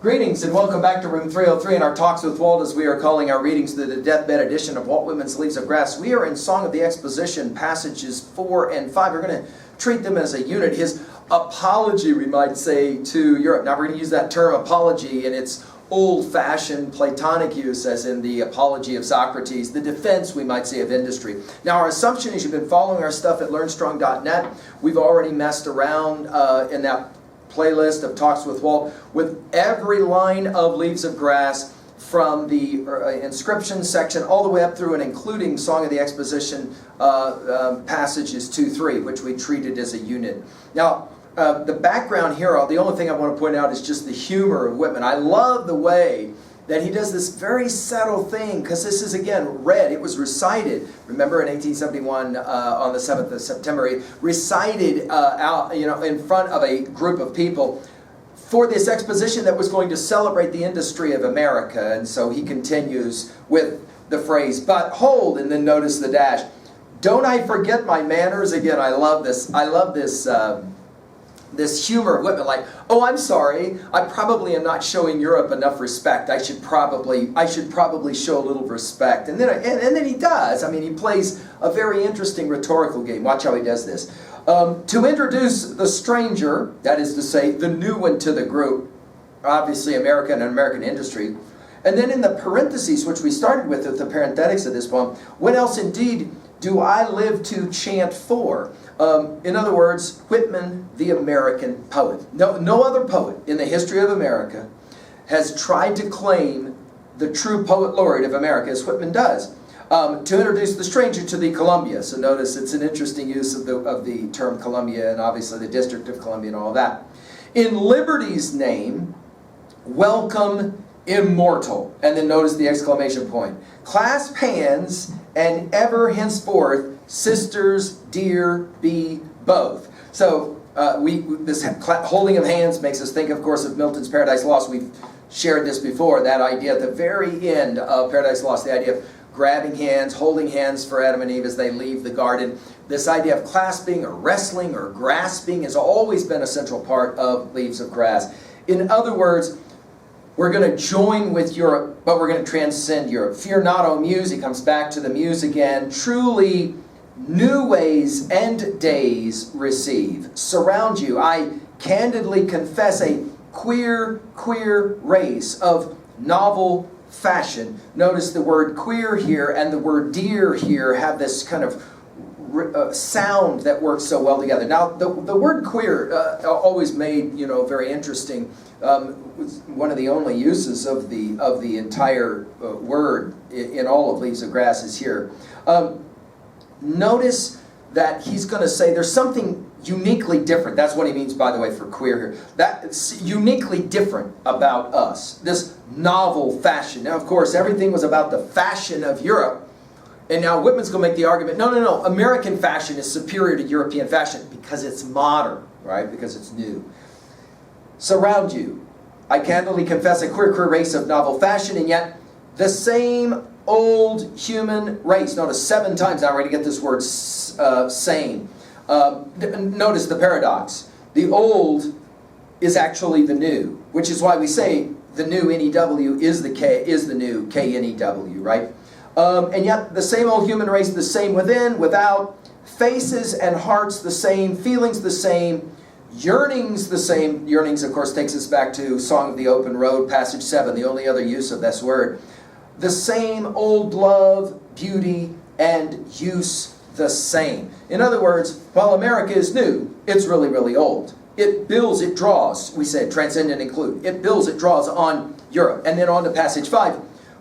Greetings and welcome back to Room 303 in our Talks with Walt, as we are calling our readings to the deathbed edition of Walt Whitman's Leaves of Grass. We are in Song of the Exposition, passages 4 and 5. We're going to treat them as a unit. His apology, we might say, to Europe. Now we're going to use that term apology in its old-fashioned Platonic use, as in the apology of Socrates, the defense, we might say, of industry. Now our assumption is you've been following our stuff at LearnStrong.net. We've already messed around in that playlist of Talks with Walt with every line of Leaves of Grass from the inscription section all the way up through and including Song of the Exposition passages 2-3, which we treated as a unit. Now the background here, the only thing I want to point out is just the humor of Whitman. I love the way that he does this very subtle thing, because this is, again, read. It was recited. Remember, in 1871, on the 7th of September, he recited out, in front of a group of people for this exposition that was going to celebrate the industry of America. And so he continues with the phrase, "But hold," and then notice the dash. "Don't I forget my manners?" Again, I love this. I love this. This humor of Whitman, like, "Oh, I'm sorry, I probably am not showing Europe enough respect. I should probably show a little respect." And then he does. I mean, he plays a very interesting rhetorical game. Watch how he does this. To introduce the stranger, that is to say, the new one to the group, obviously America and American industry. And then in the parentheses, which we started with the parenthetics of this poem, "What else indeed do I live to chant for?" In other words, Whitman, the American poet. No other poet in the history of America has tried to claim the true poet laureate of America as Whitman does. To introduce the stranger to the Columbia. So notice it's an interesting use of the term Columbia, and obviously the District of Columbia and all that. "In liberty's name, welcome immortal." And then notice the exclamation point. "Clasp hands, and ever henceforth, sisters dear be both." So this holding of hands makes us think, of course, of Milton's Paradise Lost. We've shared this before, that idea at the very end of Paradise Lost, the idea of grabbing hands, holding hands for Adam and Eve as they leave the garden. This idea of clasping or wrestling or grasping has always been a central part of Leaves of Grass. In other words, we're going to join with Europe, but we're going to transcend Europe. "Fear not, O Muse," he comes back to the Muse again. "Truly, new ways and days receive. Surround you. I candidly confess a queer race of novel fashion." Notice the word queer here and the word dear here have this kind of sound that works so well together. Now, the word queer always made, very interesting. One of the only uses of the entire word in all of Leaves of Grass is here. Notice that he's going to say there's something uniquely different. That's what he means, by the way, for queer here. That's uniquely different about us. This novel fashion. Now, of course, everything was about the fashion of Europe. And now Whitman's going to make the argument, no, American fashion is superior to European fashion because it's modern, right? Because it's new. "Surround you. I candidly confess a queer race of novel fashion, and yet the same old human race." Notice 7 times now we're going to get this word same. Notice the paradox. The old is actually the new, which is why we say the new N-E-W is the new K-N-E-W, right? And yet the same old human race, the same within, without, faces and hearts the same, feelings the same, yearnings the same. Yearnings, of course, takes us back to Song of the Open Road, passage 7, the only other use of this word. The same old love, beauty, and use the same. In other words, while America is new, it's really, really old. It builds, it draws, we said, transcend and include. It builds, it draws on Europe. And then on to passage 5.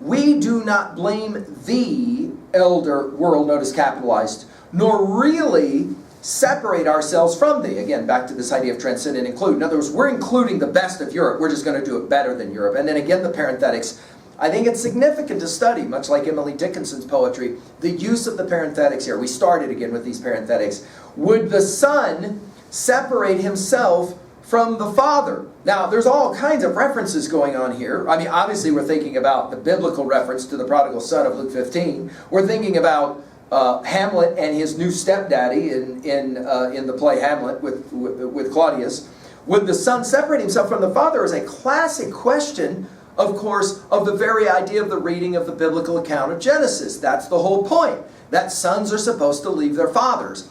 "We do not blame the elder world," notice capitalized, "nor really separate ourselves from thee." Again, back to this idea of transcend and include. In other words, we're including the best of Europe. We're just going to do it better than Europe. And then again, the parenthetics. I think it's significant to study, much like Emily Dickinson's poetry, the use of the parenthetics here. We started again with these parenthetics. "Would the Son separate himself from the Father?" Now, there's all kinds of references going on here. I mean, obviously we're thinking about the biblical reference to the prodigal son of Luke 15. We're thinking about Hamlet and his new stepdaddy in the play Hamlet with Claudius. Would the Son separate himself from the Father is a classic question, of course, of the very idea of the reading of the biblical account of Genesis. That's the whole point, that sons are supposed to leave their fathers.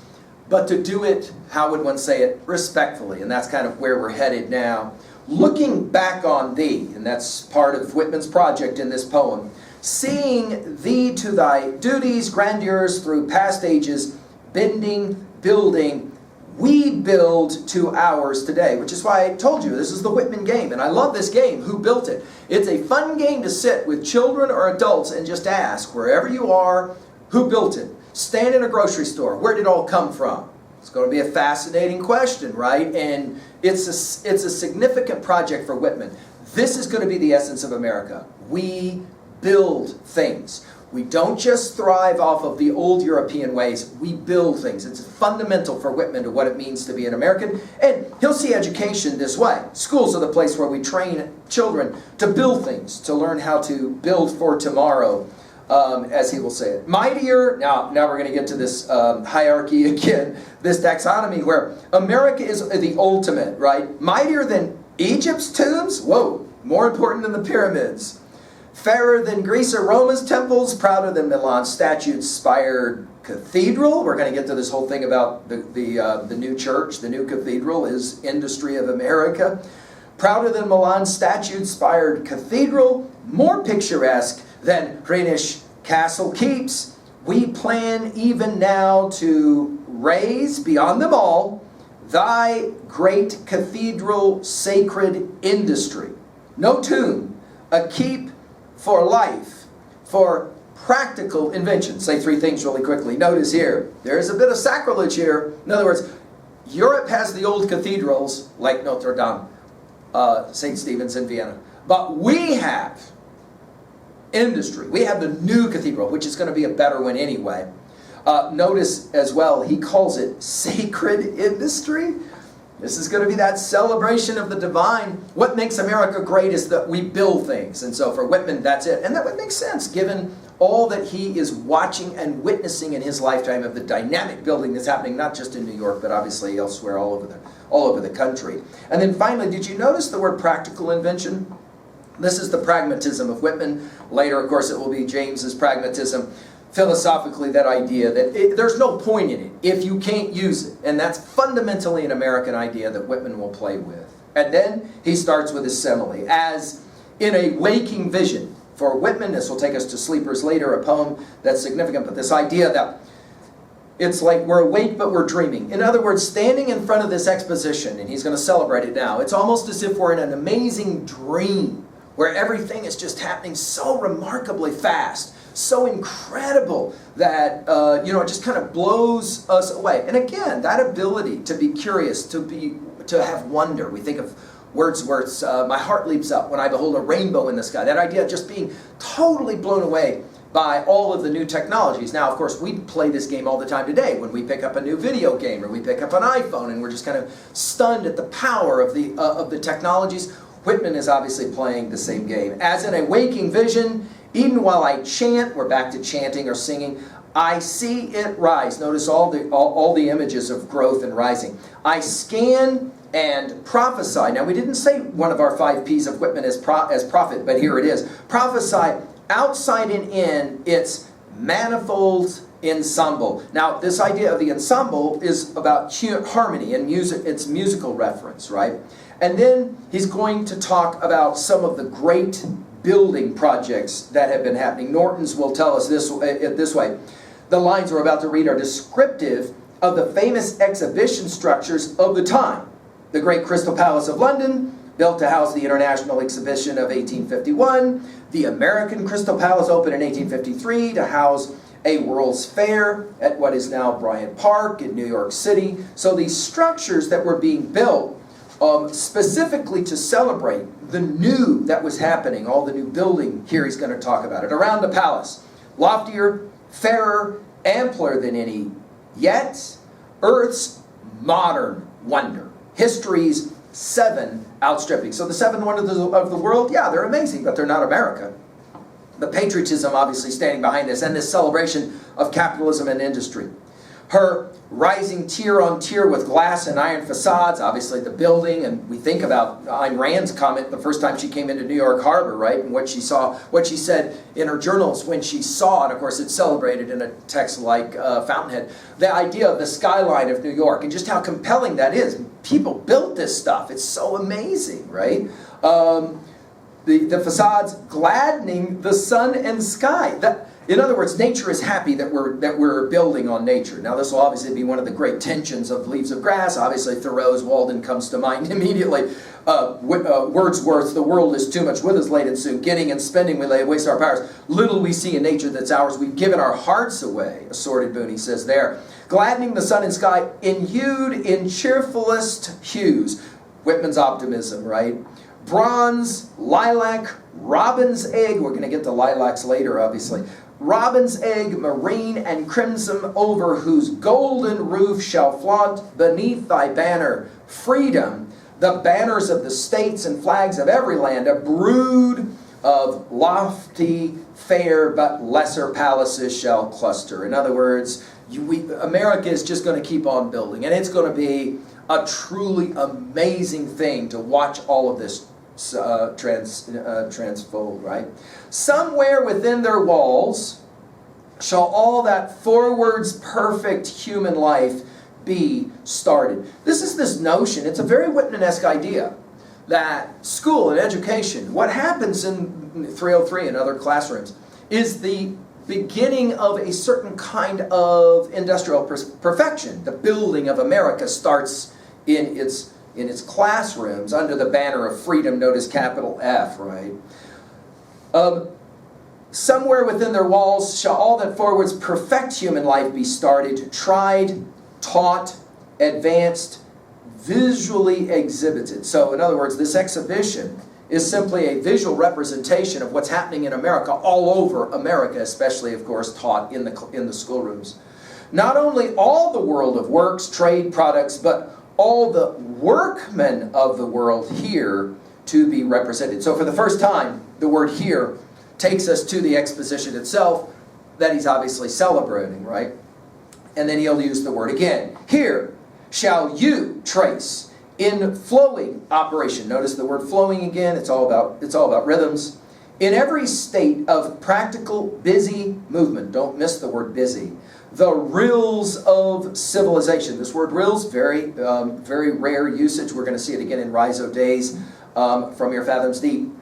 But to do it, how would one say it, respectfully. And that's kind of where we're headed now. Looking back on thee, and that's part of Whitman's project in this poem, seeing thee to thy duties, grandeurs through past ages, bending, building, we build to ours today. Which is why I told you, this is the Whitman game. And I love this game, Who Built It? It's a fun game to sit with children or adults and just ask, wherever you are, who built it? Stand in a grocery store, where did it all come from? It's going to be a fascinating question, right? And it's a significant project for Whitman. This is going to be the essence of America. We build things. We don't just thrive off of the old European ways. We build things. It's fundamental for Whitman to what it means to be an American. And he'll see education this way. Schools are the place where we train children to build things, to learn how to build for tomorrow, as he will say it. Mightier, now we're going to get to this hierarchy again, this taxonomy where America is the ultimate, right? Mightier than Egypt's tombs? Whoa, more important than the pyramids. Fairer than Greece or Roma's temples, prouder than Milan's statue-inspired cathedral. We're going to get to this whole thing about the new church. The new cathedral is industry of America. Prouder than Milan's statue-inspired cathedral. More picturesque than Rhenish castle keeps. We plan even now to raise beyond them all thy great cathedral sacred industry. No tomb, a keep for life, for practical invention. Say three things really quickly. Notice here, there's a bit of sacrilege here. In other words, Europe has the old cathedrals, like Notre Dame, St. Stephen's in Vienna. But we have industry. We have the new cathedral, which is going to be a better one anyway. Notice as well, he calls it sacred industry. This is going to be that celebration of the divine. What makes America great is that we build things. And so for Whitman, that's it. And that would make sense given all that he is watching and witnessing in his lifetime of the dynamic building that's happening not just in New York, but obviously elsewhere all over the country. And then finally, did you notice the word practical invention? This is the pragmatism of Whitman. Later, of course, it will be James's pragmatism. Philosophically, that idea that there's no point in it if you can't use it. And that's fundamentally an American idea that Whitman will play with. And then he starts with his simile. As in a waking vision. For Whitman, this will take us to Sleepers Later, a poem that's significant. But this idea that it's like we're awake but we're dreaming. In other words, standing in front of this exposition, and he's going to celebrate it now, it's almost as if we're in an amazing dream where everything is just happening so remarkably fast, so incredible that it just kind of blows us away. And again, that ability to be curious, to have wonder. We think of Wordsworth's "My heart leaps up when I behold a rainbow in the sky." That idea of just being totally blown away by all of the new technologies. Now, of course, we play this game all the time today when we pick up a new video game or we pick up an iPhone, and we're just kind of stunned at the power of the technologies. Whitman is obviously playing the same game. As in a waking vision, even while I chant, we're back to chanting or singing, I see it rise. Notice all the images of growth and rising. I scan and prophesy. Now, we didn't say one of our 5 P's of Whitman as prophet, but here it is. Prophesy outside and in its manifold ensemble. Now, this idea of the ensemble is about harmony and music. It's musical reference, right? And then he's going to talk about some of the great building projects that have been happening. Norton's will tell us this way. The lines we're about to read are descriptive of the famous exhibition structures of the time. The Great Crystal Palace of London, built to house the International Exhibition of 1851. The American Crystal Palace opened in 1853 to house a World's Fair at what is now Bryant Park in New York City. So these structures that were being built specifically to celebrate the new that was happening, all the new building, here he's going to talk about it, around the palace. Loftier, fairer, ampler than any, yet Earth's modern wonder. History's 7 outstripping. So the 7 wonders of the world, yeah, they're amazing, but they're not America. The patriotism obviously standing behind this, and this celebration of capitalism and industry. Her rising tier on tier with glass and iron facades, obviously the building, and we think about Ayn Rand's comment the first time she came into New York Harbor, right? And what she saw, what she said in her journals when she saw, and of course it's celebrated in a text like Fountainhead, the idea of the skyline of New York and just how compelling that is. People built this stuff. It's so amazing, right? The facades gladdening the sun and sky. In other words, nature is happy that we're building on nature. Now, this will obviously be one of the great tensions of Leaves of Grass. Obviously, Thoreau's Walden comes to mind immediately. Wordsworth's "The world is too much with us laden soon. Getting and spending we lay waste our powers. Little we see in nature that's ours. We've given our hearts away. A sordid boon," he says there. Gladdening the sun and sky, enhued in cheerfulest hues. Whitman's optimism, right? Bronze, lilac, robin's egg. We're going to get to lilacs later, obviously. Robin's egg, marine and crimson, over whose golden roof shall flaunt beneath thy banner freedom, the banners of the states and flags of every land, a brood of lofty, fair, but lesser palaces shall cluster. In other words, America is just going to keep on building, and it's going to be a truly amazing thing to watch all of this transfold, right? Somewhere within their walls shall all that forwards perfect human life be started. This is this notion, it's a very Whitman-esque idea, that school and education, what happens in 303 and other classrooms, is the beginning of a certain kind of industrial perfection. The building of America starts in its classrooms under the banner of freedom, notice capital F, right? Somewhere within their walls shall all that forwards perfect human life be started, tried, taught, advanced, visually exhibited. So in other words, this exhibition is simply a visual representation of what's happening in America, all over America, especially, of course, taught in the schoolrooms. Not only all the world of works, trade, products, but all the workmen of the world here to be represented. So for the first time, the word "here" takes us to the exposition itself that he's obviously celebrating, right? And then he'll use the word again. "Here shall you trace in flowing operation." Notice the word "flowing" again. It's all about rhythms. "In every state of practical busy movement." Don't miss the word "busy." "The rills of civilization." This word "rills," very rare usage. We're going to see it again in Riso Days from Your Fathoms Deep.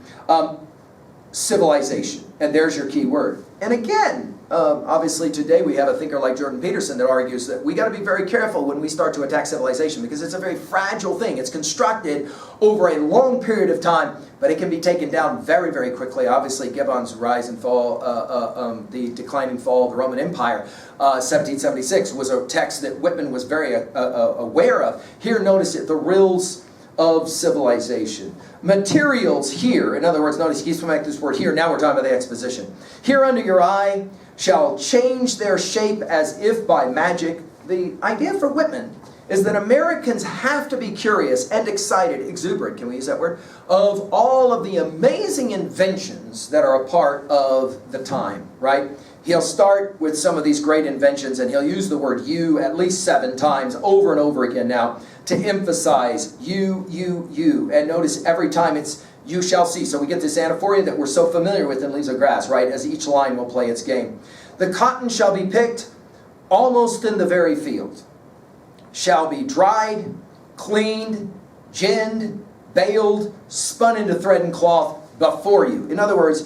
Civilization. And there's your key word. And again, obviously today we have a thinker like Jordan Peterson that argues that we got to be very careful when we start to attack civilization, because it's a very fragile thing. It's constructed over a long period of time, but it can be taken down very, very quickly. Obviously, Gibbon's Rise and Fall, the Decline and Fall of the Roman Empire, 1776, was a text that Whitman was very aware of. Here, notice it, the rills of civilization. Materials here, in other words, notice he keeps coming back to this word "here." Now we're talking about the exposition. "Here under your eye shall change their shape as if by magic." The idea for Whitman is that Americans have to be curious and excited, exuberant, can we use that word, of all of the amazing inventions that are a part of the time, right? He'll start with some of these great inventions, and he'll use the word "you" at least 7 times over and over again now to emphasize you. And notice every time it's "you shall see." So we get this anaphoria that we're so familiar with in Leaves of Grass, right? As each line will play its game. "The cotton shall be picked almost in the very field, shall be dried, cleaned, ginned, baled, spun into thread and cloth before you." In other words,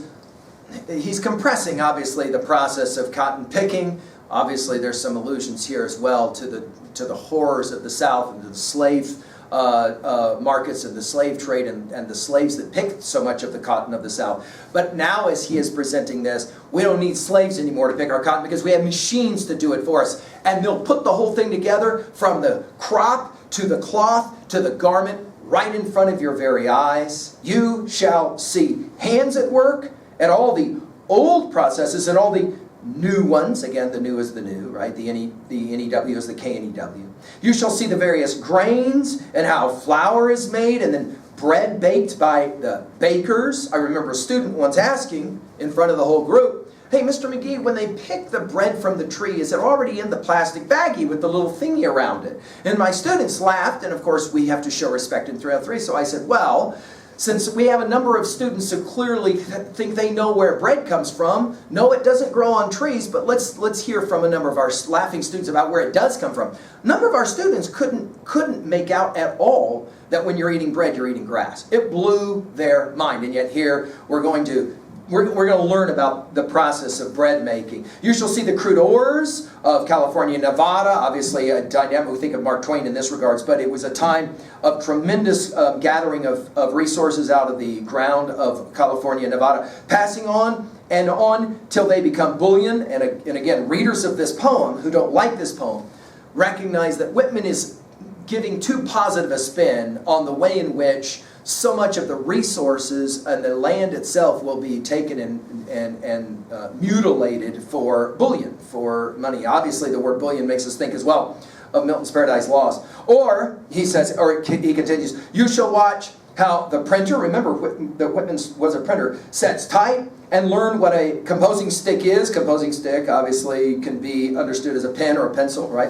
he's compressing, obviously, the process of cotton picking. Obviously, there's some allusions here as well to the horrors of the South and to the slave markets and the slave trade and the slaves that picked so much of the cotton of the South. But now, as he is presenting this, we don't need slaves anymore to pick our cotton because we have machines to do it for us. And they'll put the whole thing together from the crop to the cloth to the garment right in front of your very eyes. You shall see hands at work at all the old processes and all the new ones. Again, the new is the new, right? The NEW is the KNEW. You shall see the various grains and how flour is made, and then bread baked by the bakers. I remember a student once asking in front of the whole group, hey, Mr. McGee, when they pick the bread from the tree, is it already in the plastic baggie with the little thingy around it? And my students laughed, and of course we have to show respect in 303, so I said, well, since we have a number of students who clearly think they know where bread comes from, no, it doesn't grow on trees, but let's hear from a number of our laughing students about where it does come from. A number of our students couldn't make out at all that when you're eating bread, you're eating grass. It blew their mind, and yet here we're going to learn about the process of bread making. You shall see the crude ores of California and Nevada. Obviously a dynamic, we think of Mark Twain in this regards, but it was a time of tremendous gathering of resources out of the ground of California and Nevada, passing on and on till they become bullion. And again, readers of this poem who don't like this poem recognize that Whitman is giving too positive a spin on the way in which so much of the resources and the land itself will be taken and mutilated for bullion, for money. Obviously, the word bullion makes us think as well of Milton's Paradise Lost. Or, he says, or he continues, you shall watch how the printer, remember that Whitman was a printer, sets type and learn what a composing stick is. Composing stick, obviously, can be understood as a pen or a pencil, right?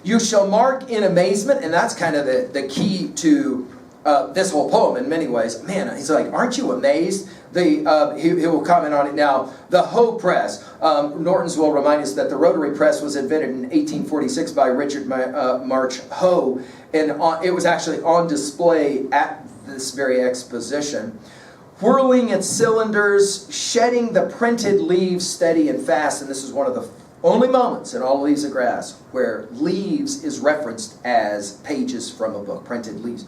You shall mark in amazement, and that's kind of the key to this whole poem in many ways. Man, he's like, aren't you amazed? He will comment on it now. The Hoe Press. Norton's will remind us that the Rotary Press was invented in 1846 by Richard March Hoe, and it was actually on display at this very exposition. Whirling its cylinders, shedding the printed leaves steady and fast, and this is one of the only moments in all Leaves of Grass where leaves is referenced as pages from a book, printed leaves.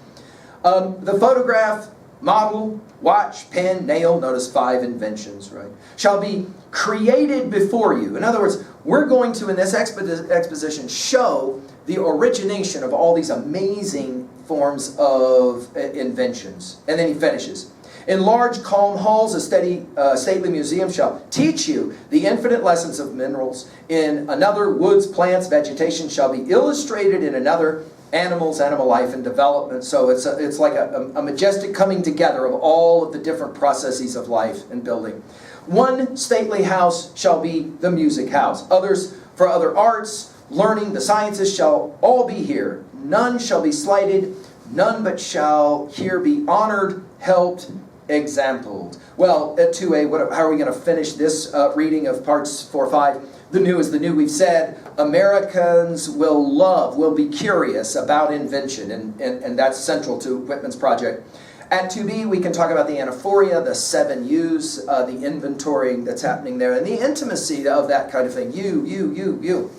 The photograph, model, watch, pen, nail, notice 5 inventions, right, shall be created before you. In other words, we're going to, in this exposition, show the origination of all these amazing forms of inventions. And then he finishes. In large, calm halls, a stately museum shall teach you the infinite lessons of minerals. In another, woods, plants, vegetation shall be illustrated. In another, animals, animal life, and development. So it's like a majestic coming together of all of the different processes of life and building. One stately house shall be the music house. Others for other arts, learning, the sciences shall all be here. None shall be slighted. None but shall here be honored, helped, exampled. Well, at 2A, how are we going to finish this reading of parts 4, 5? The new is the new. We've said Americans will be curious about invention, and that's central to Whitman's project. At 2B, we can talk about the anaphoria, the 7 U's, the inventorying that's happening there, and the intimacy of that kind of thing. You.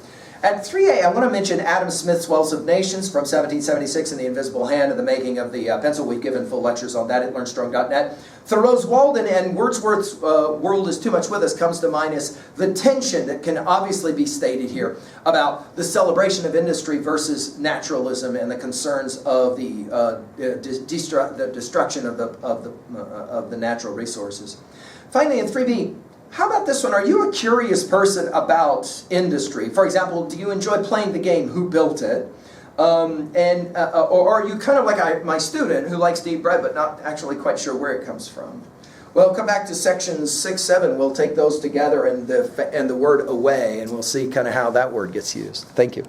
At 3A, I want to mention Adam Smith's Wealth of Nations from 1776 and The Invisible Hand and the Making of the Pencil. We've given full lectures on that at learnstrong.net. Thoreau's Walden and Wordsworth's World is Too Much With Us comes to mind as the tension that can obviously be stated here about the celebration of industry versus naturalism and the concerns of the destruction of the natural resources. Finally, in 3B, how about this one? Are you a curious person about industry? For example, do you enjoy playing the game Who Built It? Or are you kind of like my student who likes to eat bread but not actually quite sure where it comes from? Well, come back to sections 6, 7. We'll take those together and the word away, and we'll see kind of how that word gets used. Thank you.